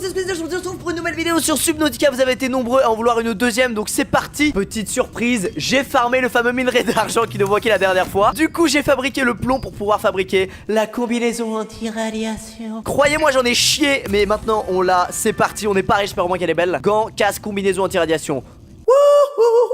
c'est spécial, je vous retrouve pour une nouvelle vidéo sur Subnautica. Vous avez été nombreux à en vouloir une deuxième, donc c'est parti. Petite surprise, j'ai farmé le fameux minerai d'argent qui nous manquait la dernière fois. Du coup j'ai fabriqué le plomb pour pouvoir fabriquer la combinaison anti-radiation. Croyez-moi j'en ai chié, mais maintenant on l'a, c'est parti. On est pareil, j'espère au moins qu'elle est belle. Gants, casque, combinaison anti-radiation.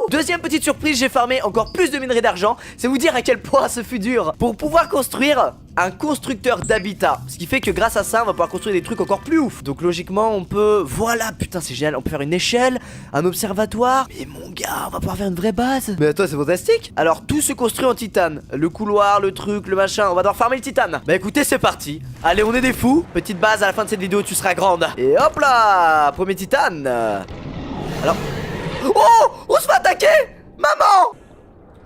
Deuxième petite surprise, j'ai farmé encore plus de minerais d'argent. C'est vous dire à quel point ce fut dur pour pouvoir construire un constructeur d'habitat. Ce qui fait que grâce à ça on va pouvoir construire des trucs encore plus ouf. Donc logiquement on peut, voilà, putain c'est génial. On peut faire une échelle, un observatoire. Mais mon gars, on va pouvoir faire une vraie base. Mais attends, c'est fantastique. Alors tout se construit en titane. Le couloir, le truc, le machin. On va devoir farmer le titane. Bah écoutez, c'est parti. Allez, on est des fous. Petite base, à la fin de cette vidéo tu seras grande. Et hop là, premier titane. Alors... Oh, on se fait attaquer. Maman.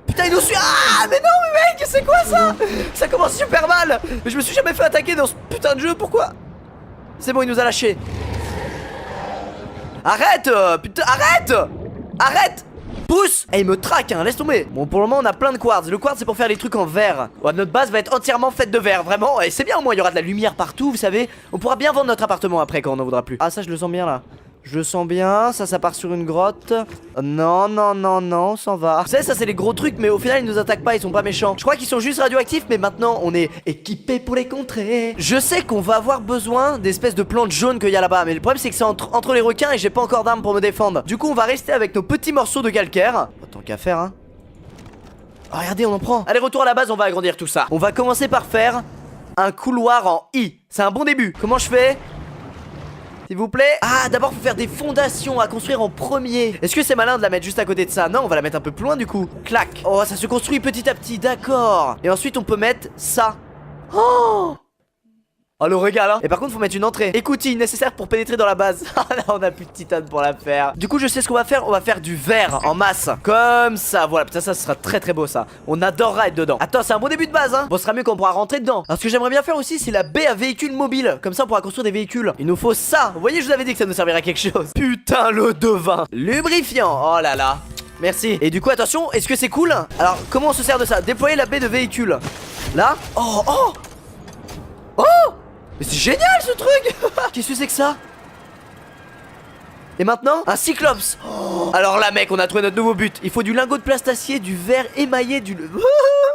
Putain, il nous suit. Ah, mais non, mais mec, c'est quoi ça? Ça commence super mal. Mais je me suis jamais fait attaquer dans ce putain de jeu, pourquoi? C'est bon, il nous a lâché. Arrête, putain, arrête. Arrête. Pousse. Eh, il me traque, hein, laisse tomber. Bon, pour le moment, on a plein de quartz. Le quartz, c'est pour faire les trucs en verre. Ouais, notre base va être entièrement faite de verre, vraiment. Et c'est bien, au moins, il y aura de la lumière partout, vous savez. On pourra bien vendre notre appartement après quand on n'en voudra plus. Ah, ça, je le sens bien, là. Je le sens bien, ça part sur une grotte. Non, non, non, non, on s'en va. Vous savez, ça c'est les gros trucs, mais au final ils nous attaquent pas, ils sont pas méchants. Je crois qu'ils sont juste radioactifs, mais maintenant on est équipés pour les contrer. Je sais qu'on va avoir besoin d'espèces de plantes jaunes qu'il y a là-bas, mais le problème c'est que c'est entre les requins et j'ai pas encore d'armes pour me défendre. Du coup on va rester avec nos petits morceaux de calcaire. Tant qu'à faire, hein. Oh, regardez, on en prend. Allez, retour à la base, on va agrandir tout ça. On va commencer par faire un couloir en I. C'est un bon début. Comment je fais ? S'il vous plaît. Ah, d'abord faut faire des fondations à construire en premier. Est-ce que c'est malin de la mettre juste à côté de ça? Non, on va la mettre un peu plus loin du coup. Clac. Oh, ça se construit petit à petit, d'accord. Et ensuite on peut mettre ça. Oh, oh, le régal, hein. Et par contre faut mettre une entrée écoutille nécessaire pour pénétrer dans la base. Ah là on a plus de titane pour la faire. Du coup je sais ce qu'on va faire. On va faire du verre en masse. Comme ça, voilà, putain ça sera très très beau ça. On adorera être dedans. Attends, c'est un bon début de base, hein. Bon, ce sera mieux qu'on pourra rentrer dedans. Alors ce que j'aimerais bien faire aussi, c'est la baie à véhicules mobiles. Comme ça on pourra construire des véhicules. Il nous faut ça. Vous voyez, je vous avais dit que ça nous servirait à quelque chose. Putain, le devin lubrifiant. Oh là là, merci. Et du coup attention, est-ce que c'est cool? Alors comment on se sert de ça? Déployer la baie de véhicules. Là. Oh, oh, oh. Mais c'est génial ce truc. Qu'est-ce que c'est que ça? Et maintenant, un cyclops. Oh. Alors là mec, on a trouvé notre nouveau but. Il faut du lingot de plastacier, du verre émaillé, du...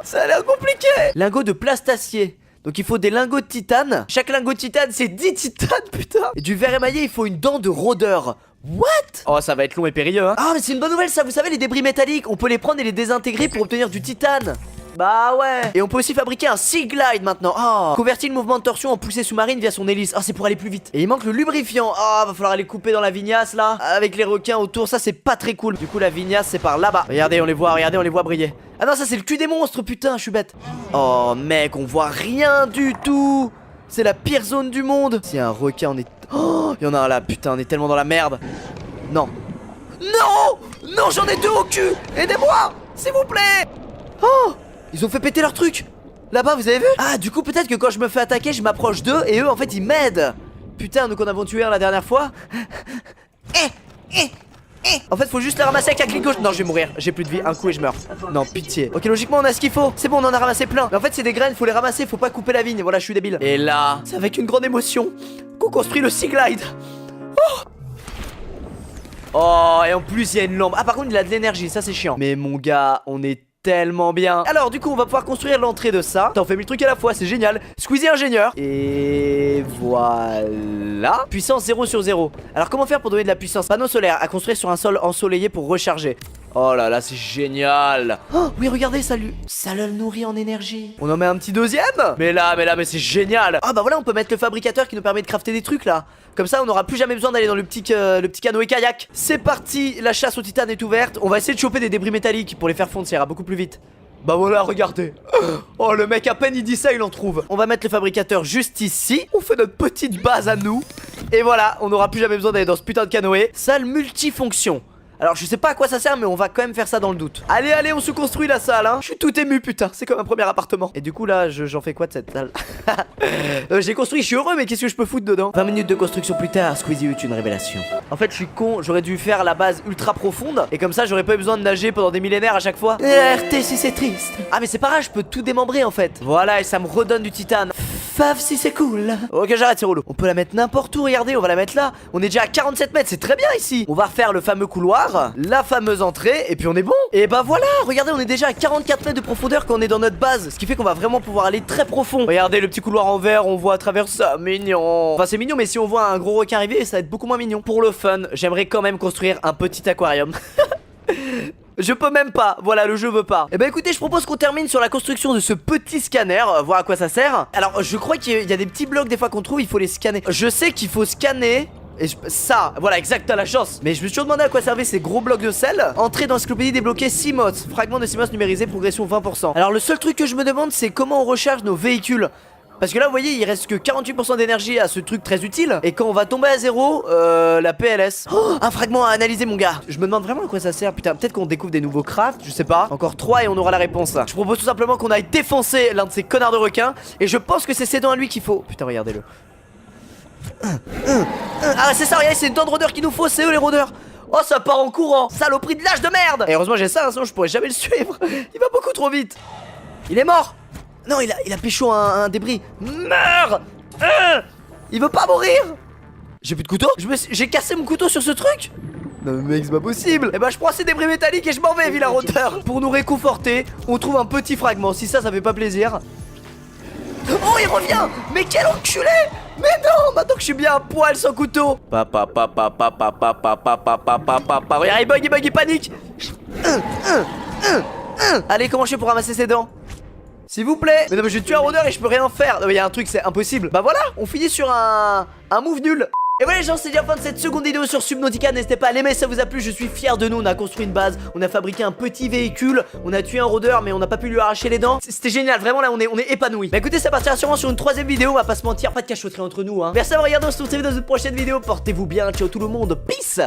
Ça a l'air compliqué. Lingot de plastacier. Donc il faut des lingots de titane. Chaque lingot de titane c'est 10 titanes, putain. Et du verre émaillé, il faut une dent de rôdeur. What? Oh, ça va être long et périlleux, hein. Ah mais c'est une bonne nouvelle ça. Vous savez, les débris métalliques, on peut les prendre et les désintégrer pour obtenir du titane. Bah ouais. Et on peut aussi fabriquer un Sea Glide maintenant. Oh. Convertir le mouvement de torsion en poussée sous-marine via son hélice. Ah, c'est pour aller plus vite. Et il manque le lubrifiant. Ah, va falloir aller couper dans la vignasse là. Avec les requins autour, ça c'est pas très cool. Du coup la vignasse c'est par là-bas. Regardez, on les voit, regardez, on les voit briller. Ah non, ça c'est le cul des monstres, putain, je suis bête. Oh mec, on voit rien du tout. C'est la pire zone du monde. Si y a un requin, on est... Oh, il y en a un là, putain, on est tellement dans la merde. Non. Non. Non, j'en ai deux au cul. Aidez-moi, s'il vous plaît. Oh. Ils ont fait péter leur truc. Là-bas, vous avez vu? Ah, du coup, peut-être que quand je me fais attaquer, je m'approche d'eux et eux, en fait, ils m'aident. Putain, nous qu'on avons tué un la dernière fois. En fait, faut juste la ramasser avec la clic gauche. Non, je vais mourir. J'ai plus de vie. Un coup et je meurs. Non, pitié. Ok, logiquement, on a ce qu'il faut. C'est bon, on en a ramassé plein. Mais en fait, c'est des graines, faut les ramasser. Faut pas couper la vigne. Voilà, je suis débile. Et là, c'est avec une grande émotion qu'on construit le Sea Glide. Oh! Oh, et en plus, il y a une lampe. Ah, par contre, il a de l'énergie. Ça, c'est chiant. Mais mon gars, on est tellement bien. Alors du coup on va pouvoir construire l'entrée de ça. Attends, on fait 1000 trucs à la fois, c'est génial. Squeezie ingénieur. Et voilà. Puissance 0 sur 0. Alors comment faire pour donner de la puissance? Panneau solaire à construire sur un sol ensoleillé pour recharger. Oh là là, c'est génial. Oh oui, regardez, ça le nourrit en énergie. On en met un petit deuxième. Mais là, c'est génial. Ah bah voilà, on peut mettre le fabricateur qui nous permet de crafter des trucs là. Comme ça on n'aura plus jamais besoin d'aller dans le petit canoë kayak. C'est parti, la chasse au titane est ouverte. On va essayer de choper des débris métalliques pour les faire fondre, ça ira beaucoup plus vite. Bah voilà, regardez. Oh le mec, à peine il dit ça, il en trouve. On va mettre le fabricateur juste ici. On fait notre petite base à nous. Et voilà, on n'aura plus jamais besoin d'aller dans ce putain de canoë. Salle multifonction. Alors je sais pas à quoi ça sert, mais on va quand même faire ça dans le doute. Allez, allez, on se construit la salle, hein. Je suis tout ému, putain, c'est comme un premier appartement. Et du coup là, j'en fais quoi de cette salle? J'ai construit, je suis heureux, mais qu'est-ce que je peux foutre dedans? 20 minutes de construction plus tard, Squeezie eut une révélation. En fait je suis con, j'aurais dû faire la base ultra profonde. Et comme ça j'aurais pas eu besoin de nager pendant des millénaires à chaque fois. RT si c'est triste. Ah mais c'est pas grave, je peux tout démembrer en fait. Voilà, et ça me redonne du titane. fave si c'est cool. Ok, j'arrête, c'est relou. On peut la mettre n'importe où, regardez, on va la mettre là. On est déjà à 47 mètres, c'est très bien ici. On va refaire le fameux couloir, la fameuse entrée, et puis on est bon. Et bah voilà, regardez, on est déjà à 44 mètres de profondeur quand on est dans notre base. Ce qui fait qu'on va vraiment pouvoir aller très profond. Regardez le petit couloir en verre, on voit à travers ça, mignon. Enfin, c'est mignon, mais si on voit un gros requin arriver, ça va être beaucoup moins mignon. Pour le fun, j'aimerais quand même construire un petit aquarium. Je peux même pas, voilà, le jeu veut pas. Eh ben écoutez, je propose qu'on termine sur la construction de ce petit scanner, voir à quoi ça sert. Alors je crois qu'il y a des petits blocs des fois qu'on trouve, il faut les scanner. Je sais qu'il faut scanner ça, voilà, exact, t'as la chance. Mais je me suis toujours demandé à quoi servaient ces gros blocs de sel. Entrée dans l'encyclopédie débloquée CMOS, fragment de CMOS numérisé, progression 20%. Alors le seul truc que je me demande, c'est comment on recharge nos véhicules. Parce que là vous voyez il reste que 48% d'énergie à ce truc très utile. Et quand on va tomber à zéro, la PLS. Oh, un fragment à analyser mon gars. Je me demande vraiment à quoi ça sert. Putain, peut-être qu'on découvre des nouveaux crafts, je sais pas. Encore 3 et on aura la réponse. Je propose tout simplement qu'on aille défoncer l'un de ces connards de requins. Et je pense que c'est ses dents à lui qu'il faut. Putain, regardez-le. Ah c'est ça, regardez, c'est les dents de rôdeurs qu'il nous faut, c'est eux les rôdeurs. Oh ça part en courant, saloperie de lâche de merde. Et heureusement j'ai ça, sinon je pourrais jamais le suivre. Il va beaucoup trop vite. Il est mort. Non, il a pécho un débris. Meurs. Il veut pas mourir. J'ai plus de couteau. J'ai cassé mon couteau sur ce truc. Non mais mec, c'est pas possible. Eh ben je prends ces débris métalliques et je m'en vais, vilain roteur. Pour nous réconforter, on trouve un petit fragment. Si ça fait pas plaisir. Oh il revient. Mais quel enculé. Mais non, maintenant que je suis bien à poil sans couteau. Regarde, il bug, il panique. Allez, comment je fais pour ramasser ses dents? S'il vous plaît. Mais non mais je tue un rôdeur et je peux rien faire. Non mais il y a un truc, c'est impossible. Bah voilà, on finit sur un move nul. Et voilà les gens, c'est déjà la fin de cette seconde vidéo sur Subnautica. N'hésitez pas à l'aimer si ça vous a plu, je suis fier de nous. On a construit une base, on a fabriqué un petit véhicule, on a tué un rôdeur mais on n'a pas pu lui arracher les dents. C'était génial, vraiment là on est épanoui. Bah écoutez, ça partira sûrement sur une troisième vidéo, on va pas se mentir, pas de cachotterie entre nous hein. Merci d'avoir regardé, on se retrouve dans une prochaine vidéo. Portez-vous bien, ciao tout le monde, peace.